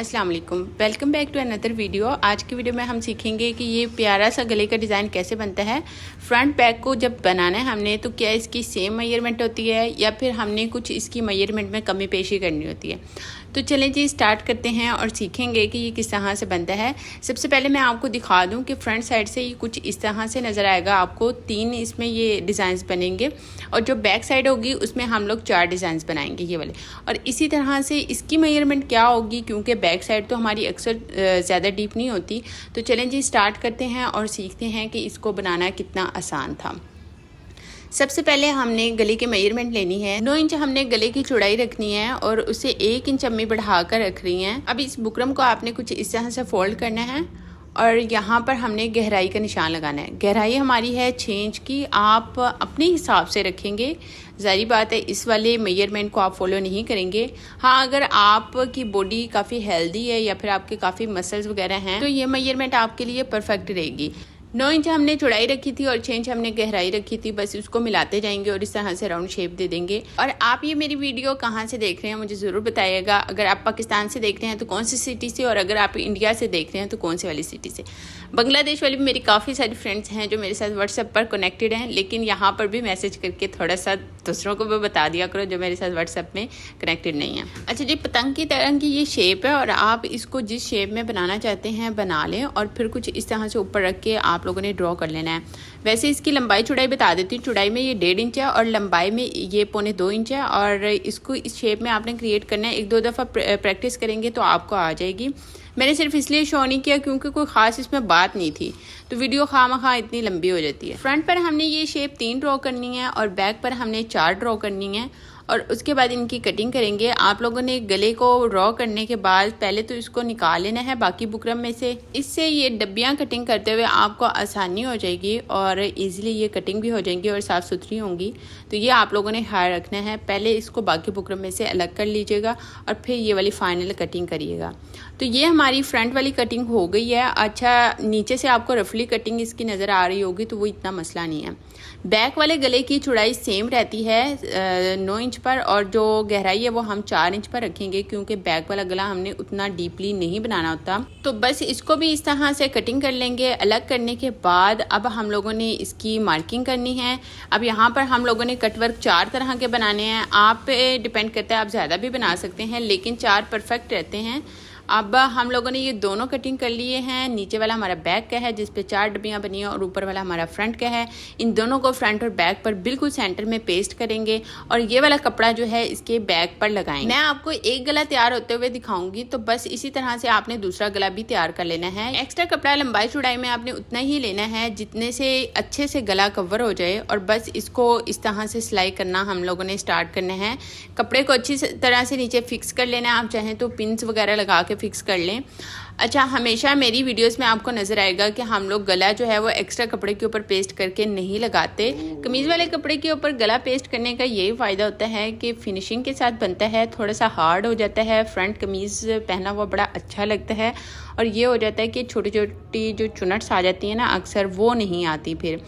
अस्सलाम वालेकुम, welcome back to another video. आज की वीडियो में हम सीखेंगे कि ये प्यारा सा गले का डिज़ाइन कैसे बनता है। फ्रंट बैक को जब बनाना है हमने तो क्या इसकी सेम मेजरमेंट होती है या फिर हमने कुछ इसकी मेजरमेंट में कमी पेशी करनी होती है। तो चलें जी स्टार्ट करते हैं और सीखेंगे कि ये किस तरह से बनता है। सबसे पहले मैं आपको दिखा दूं कि फ्रंट साइड से ये कुछ इस तरह से नज़र आएगा। आपको 3 इसमें ये डिज़ाइंस बनेंगे और जो बैक साइड होगी उसमें हम लोग 4 डिज़ाइंस बनाएंगे ये वाले। और इसी तरह से इसकी मेजरमेंट क्या होगी, क्योंकि बैक साइड तो हमारी अक्सर ज़्यादा डीप नहीं होती। तो चलें जी स्टार्ट करते हैं और सीखते हैं कि इसको बनाना कितना आसान था। सबसे पहले हमने गले की मेजरमेंट लेनी है। 9 इंच हमने गले की चौड़ाई रखनी है और उसे 1 इंच अम्मी बढ़ाकर रख रही हैं। अब इस बुकरम को आपने कुछ इस तरह से फोल्ड करना है और यहाँ पर हमने गहराई का निशान लगाना है। गहराई हमारी है 6 इंच की, आप अपने हिसाब से रखेंगे। ज़ाहिर बात है इस वाले मेजरमेंट को आप फॉलो नहीं करेंगे। हाँ, अगर आपकी बॉडी काफ़ी हेल्दी है या फिर आपके काफ़ी मसल्स वगैरह हैं तो ये मेजरमेंट आपके लिए परफेक्ट रहेगी। 9 इंच हमने चौड़ाई रखी थी और 6 इंच हमने गहराई रखी थी। बस उसको मिलाते जाएंगे और इस तरह से राउंड शेप दे देंगे। और आप ये मेरी वीडियो कहाँ से देख रहे हैं मुझे ज़रूर बताइएगा। अगर आप पाकिस्तान से देख रहे हैं तो कौन सी सिटी से, और अगर आप इंडिया से देख रहे हैं तो कौन सी वाली सिटी से। बांग्लादेश वाली भी मेरी काफ़ी सारी फ्रेंड्स हैं जो मेरे साथ व्हाट्सएप पर कनेक्टेड हैं, लेकिन यहाँ पर भी मैसेज करके थोड़ा सा दूसरों को भी बता दिया करो जो मेरे साथ व्हाट्सएप में कनेक्टेड नहीं है। अच्छा जी, पतंग की तरह की ये शेप है और आप इसको जिस शेप में बनाना चाहते हैं बना लें और फिर कुछ इस तरह से ऊपर रख के आप लोगों ने ड्रॉ कर लेना है। वैसे इसकी लंबाई चौड़ाई बता देती हूँ। चौड़ाई में ये 1.5 इंच है और लंबाई में ये 1.25 इंच है। और इसको इस शेप में आपने क्रिएट करना है। 1-2 दफ़ा प्रैक्टिस करेंगे तो आपको आ जाएगी। मैंने सिर्फ इसलिए शो नहीं किया क्योंकि कोई ख़ास इसमें बात नहीं थी, तो वीडियो खामखा इतनी लंबी हो जाती है। फ्रंट पर हमने ये शेप 3 ड्रॉ करनी है और बैक पर हमने 4 ड्रॉ करनी है और उसके बाद इनकी कटिंग करेंगे। आप लोगों ने गले को ड्रॉ करने के बाद पहले तो इसको निकाल लेना है बाकी बुकरम में से। इससे ये डब्बियाँ कटिंग करते हुए आपको आसानी हो जाएगी और इजीली ये कटिंग भी हो जाएंगी और साफ़ सुथरी होंगी। तो ये आप लोगों ने ख्याल रखना है। पहले इसको बाकी बुकरम में से अलग कर लीजिएगा और फिर ये वाली फाइनल कटिंग करिएगा। तो ये हमारी फ्रंट वाली कटिंग हो गई है। अच्छा, नीचे से आपको रफली कटिंग इसकी नज़र आ रही होगी तो वो इतना मसला नहीं है। बैक वाले गले की चौड़ाई सेम रहती है 9 इंच पर और जो गहराई है वो हम 4 इंच पर रखेंगे क्योंकि बैक वाला गला हमने उतना डीपली नहीं बनाना होता। तो बस इसको भी इस तरह से कटिंग कर लेंगे। अलग करने के बाद अब हम लोगों ने इसकी मार्किंग करनी है। अब यहाँ पर हम लोगों ने कटवर्क 4 तरह के बनाने हैं। आप पे डिपेंड करता है, आप ज़्यादा भी बना सकते हैं लेकिन 4 परफेक्ट रहते हैं। अब हम लोगों ने ये दोनों कटिंग कर लिए हैं। नीचे वाला हमारा बैक का है जिस पे 4 डब्बियाँ बनी हैं और ऊपर वाला हमारा फ्रंट का है। इन दोनों को फ्रंट और बैक पर बिल्कुल सेंटर में पेस्ट करेंगे और ये वाला कपड़ा जो है इसके बैक पर लगाएंगे। मैं आपको एक गला तैयार होते हुए दिखाऊंगी, तो बस इसी तरह से आपने दूसरा गला भी तैयार कर लेना है। एक्स्ट्रा कपड़ा लंबाई चौड़ाई में आपने उतना ही लेना है जितने से अच्छे से गला कवर हो जाए और बस इसको इस तरह से सिलाई करना हम लोगों ने स्टार्ट करना है। कपड़े को अच्छी तरह से नीचे फिक्स कर लेना है। आप चाहें तो पिन्स वगैरह लगा के फिक्स कर लें। अच्छा, हमेशा मेरी वीडियोस में आपको नज़र आएगा कि हम लोग गला जो है वो एक्स्ट्रा कपड़े के ऊपर पेस्ट करके नहीं लगाते। कमीज़ वाले कपड़े के ऊपर गला पेस्ट करने का यही फ़ायदा होता है कि फिनिशिंग के साथ बनता है, थोड़ा सा हार्ड हो जाता है। फ्रंट कमीज़ पहना हुआ बड़ा अच्छा लगता है और ये हो जाता है कि छोटी छोटी जो चुनट्स आ जाती हैं ना अक्सर, वो नहीं आती फिर।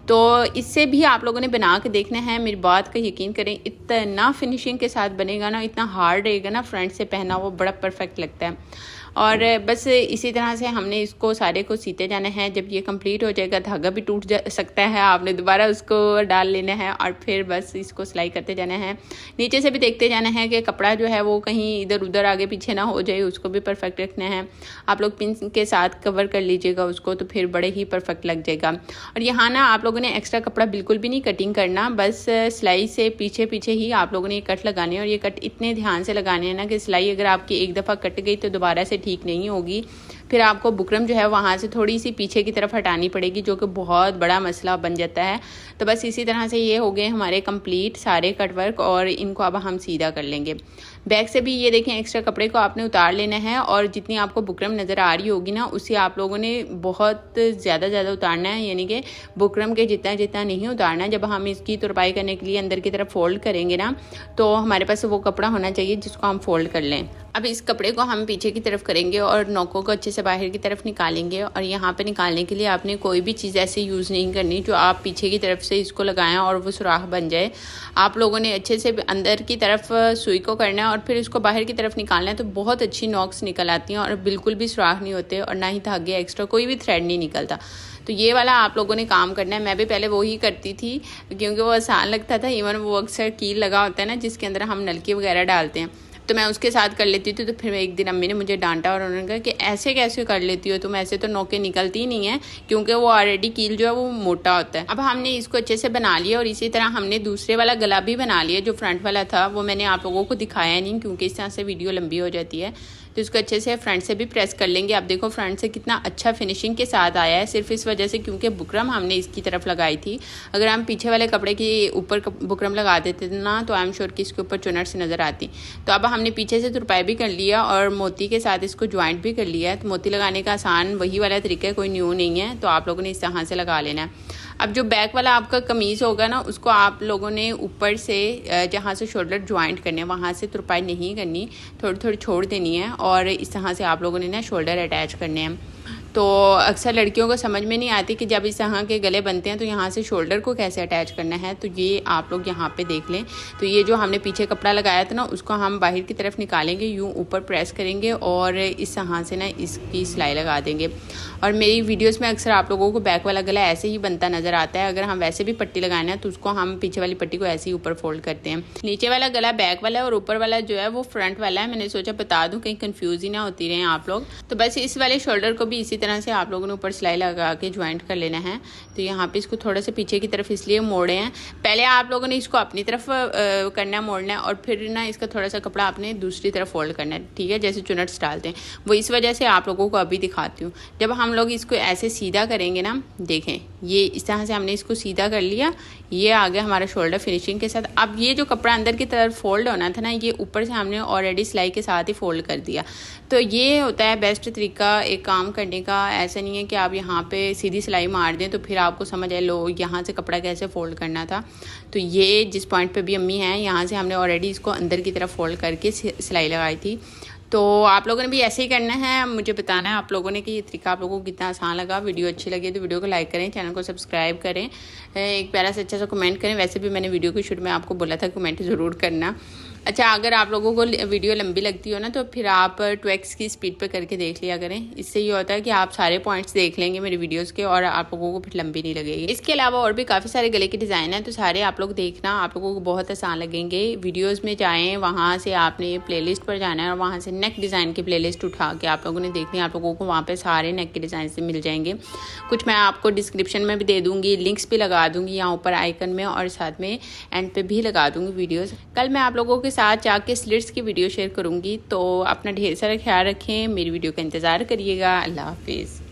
तो इससे भी आप लोगों ने बना के देखना है। मेरी बात का यकीन करें, इतना फिनिशिंग के साथ बनेगा ना, इतना हार्ड रहेगा ना, फ्रंट से पहना वो बड़ा परफेक्ट लगता है। और बस इसी तरह से हमने इसको सारे को सीते जाना है। जब ये कंप्लीट हो जाएगा धागा भी टूट सकता है, आपने दोबारा उसको डाल लेना है और फिर बस इसको सिलाई करते जाना है। नीचे से भी देखते जाना है कि कपड़ा जो है वो कहीं इधर उधर आगे पीछे ना हो जाए, उसको भी परफेक्ट रखना है। आप लोग पिन के साथ कवर कर लीजिएगा उसको, तो फिर बड़े ही परफेक्ट लग जाएगा। और यहाँ ना आप लोगों ने एक्स्ट्रा कपड़ा बिल्कुल भी नहीं कटिंग करना, बस सिलाई से पीछे पीछे ही आप लोगों ने ये कट लगाने हैं। और ये कट इतने ध्यान से लगाने हैं ना कि सिलाई अगर आपकी एक दफ़ा कट गई तो दोबारा से ठीक नहीं होगी। फिर आपको बुकरम जो है वहाँ से थोड़ी सी पीछे की तरफ हटानी पड़ेगी, जो कि बहुत बड़ा मसला बन जाता है। तो बस इसी तरह से ये हो गए हमारे कंप्लीट सारे कटवर्क और इनको अब हम सीधा कर लेंगे। बैक से भी ये देखें, एक्स्ट्रा कपड़े को आपने उतार लेना है और जितनी आपको बुकरम नज़र आ रही होगी ना उससे आप लोगों ने बहुत ज़्यादा उतारना है, यानी कि बुकरम के जितना नहीं उतारना। जब हम इसकी तुरपाई करने के लिए अंदर की तरफ फोल्ड करेंगे ना तो हमारे पास वो कपड़ा होना चाहिए जिसको हम फोल्ड कर लें। अब इस कपड़े को हम पीछे की तरफ करेंगे और नोकों को अच्छे से बाहर की तरफ निकालेंगे। और यहाँ पे निकालने के लिए आपने कोई भी चीज़ ऐसे यूज़ नहीं करनी जो आप पीछे की तरफ से इसको लगाएं और वो सुराख बन जाए। आप लोगों ने अच्छे से अंदर की तरफ सुई को करना है और फिर इसको बाहर की तरफ निकालना है, तो बहुत अच्छी नॉक्स निकल आती हैं और बिल्कुल भी सुराख नहीं होते और ना ही धागे एक्स्ट्रा कोई भी थ्रेड नहीं निकलता। तो ये वाला आप लोगों ने काम करना है। मैं भी पहले वो ही करती थी क्योंकि वो आसान लगता था। इवन वो अक्सर कील लगा होता है ना जिसके अंदर हम नलकी वगैरह डालते हैं, तो मैं उसके साथ कर लेती थी। तो फिर एक दिन अम्मी ने मुझे डांटा और उन्होंने कहा कि ऐसे कैसे कर लेती हो तुम, ऐसे तो नोकें निकलती ही नहीं है क्योंकि वो ऑलरेडी कील जो है वो मोटा होता है। अब हमने इसको अच्छे से बना लिया और इसी तरह हमने दूसरे वाला गला भी बना लिया। जो फ्रंट वाला था वो मैंने आप लोगों को दिखाया नहीं क्योंकि इस तरह से वीडियो लंबी हो जाती है। तो इसको अच्छे से फ्रंट से भी प्रेस कर लेंगे। आप देखो फ्रंट से कितना अच्छा फिनिशिंग के साथ आया है, सिर्फ इस वजह से क्योंकि बुकरम हमने इसकी तरफ लगाई थी। अगर हम पीछे वाले कपड़े के ऊपर बुकरम लगा देते थे ना तो आई एम श्योर कि इसके ऊपर चुनट से नज़र आती। तो अब हमने पीछे से तुरपाई भी कर लिया और मोती के साथ इसको ज्वाइंट भी कर लिया है। तो मोती लगाने का आसान वही वाला तरीका है, कोई न्यू नहीं है। तो आप लोगों ने इस तरह से लगा लेना है। अब जो बैक वाला आपका कमीज़ होगा ना उसको आप लोगों ने ऊपर से जहाँ से शोल्डर ज्वाइंट करने हैं वहाँ से तुरपाई नहीं करनी, थोड़ी थोड़ी छोड़ देनी है और इस तरह से आप लोगों ने ना शोल्डर अटैच करने हैं। तो अक्सर लड़कियों को समझ में नहीं आती कि जब इस तरह के गले बनते हैं तो यहाँ से शोल्डर को कैसे अटैच करना है। तो ये आप लोग यहाँ पे देख लें। तो ये जो हमने पीछे कपड़ा लगाया था ना उसको हम बाहर की तरफ निकालेंगे, यूँ ऊपर प्रेस करेंगे और इस तरह से ना इसकी सिलाई लगा देंगे। और मेरी वीडियोस में अक्सर आप लोगों को बैक वाला गला ऐसे ही बनता नज़र आता है। अगर हम वैसे भी पट्टी लगाना है तो उसको हम पीछे वाली पट्टी को ऐसे ही ऊपर फोल्ड करते हैं। नीचे वाला गला बैक वाला है और ऊपर वाला जो है वो फ्रंट वाला है। मैंने सोचा बता दूँ कहीं कन्फ्यूज ही ना होती रहे आप लोग। तो बस इस वाले शोल्डर को भी इसी तरह से आप लोगों ने ऊपर सिलाई लगा के ज्वाइंट कर लेना है। तो यहाँ पे इसको थोड़ा सा पीछे की तरफ इसलिए मोड़े हैं, पहले आप लोगों ने इसको अपनी तरफ करना है, मोड़ना है और फिर ना इसका थोड़ा सा कपड़ा अपने दूसरी तरफ फोल्ड करना है, ठीक है, जैसे चुनट्स डालते हैं वो। इस वजह से आप लोगों को अभी दिखाती हूँ। जब हम लोग इसको ऐसे सीधा करेंगे ना, देखें ये इस तरह से हमने इसको सीधा कर लिया, ये आ गया हमारा शोल्डर फिनिशिंग के साथ। अब ये जो कपड़ा अंदर की तरफ फोल्ड होना था ना, ये ऊपर से हमने ऑलरेडी सिलाई के साथ ही फोल्ड कर दिया। तो ये होता है बेस्ट तरीका एक काम करने का। ऐसा नहीं है कि आप यहाँ पे सीधी सिलाई मार दें तो फिर आपको समझ आए लो यहाँ से कपड़ा कैसे फोल्ड करना था। तो ये जिस पॉइंट पे भी अम्मी हैं यहाँ से हमने ऑलरेडी इसको अंदर की तरफ फोल्ड करके सिलाई लगाई थी। तो आप लोगों ने भी ऐसे ही करना है। मुझे बताना है आप लोगों ने कि ये तरीका आप लोगों को कितना आसान लगा। वीडियो अच्छी लगी तो वीडियो को लाइक करें, चैनल को सब्सक्राइब करें, एक प्यारा से अच्छा सा कमेंट करें। वैसे भी मैंने वीडियो के शुरू में आपको बोला था कमेंट ज़रूर करना। अच्छा, अगर आप लोगों को वीडियो लंबी लगती हो ना तो फिर आप 2x की स्पीड पे करके देख लिया करें। इससे ये होता है कि आप सारे पॉइंट्स देख लेंगे मेरी वीडियोस के और आप लोगों को फिर लंबी नहीं लगेगी। इसके अलावा और भी काफ़ी सारे गले के डिज़ाइन हैं, तो सारे आप लोग देखना, आप लोगों को बहुत आसान लगेंगे। वीडियोज़ में जाएँ, वहाँ से आपने प्लेलिस्ट पर जाना है और वहाँ से नेक डिज़ाइन की प्लेलिस्ट उठा के आप लोगों ने देखनी है। आप लोगों को वहाँ पर सारे नेक के डिज़ाइन से मिल जाएंगे। कुछ मैं आपको डिस्क्रिप्शन में भी दे दूँगी, लिंक्स भी लगा दूँगी यहाँ ऊपर आइकन में और साथ में एंड पे भी लगा दूँगी वीडियोज़। कल मैं आप लोगों के साथ जाके स्लिट्स की वीडियो शेयर करूंगी। तो अपना ढेर सारा ख्याल रखें, मेरी वीडियो का इंतज़ार करिएगा। अल्लाह हाफिज़।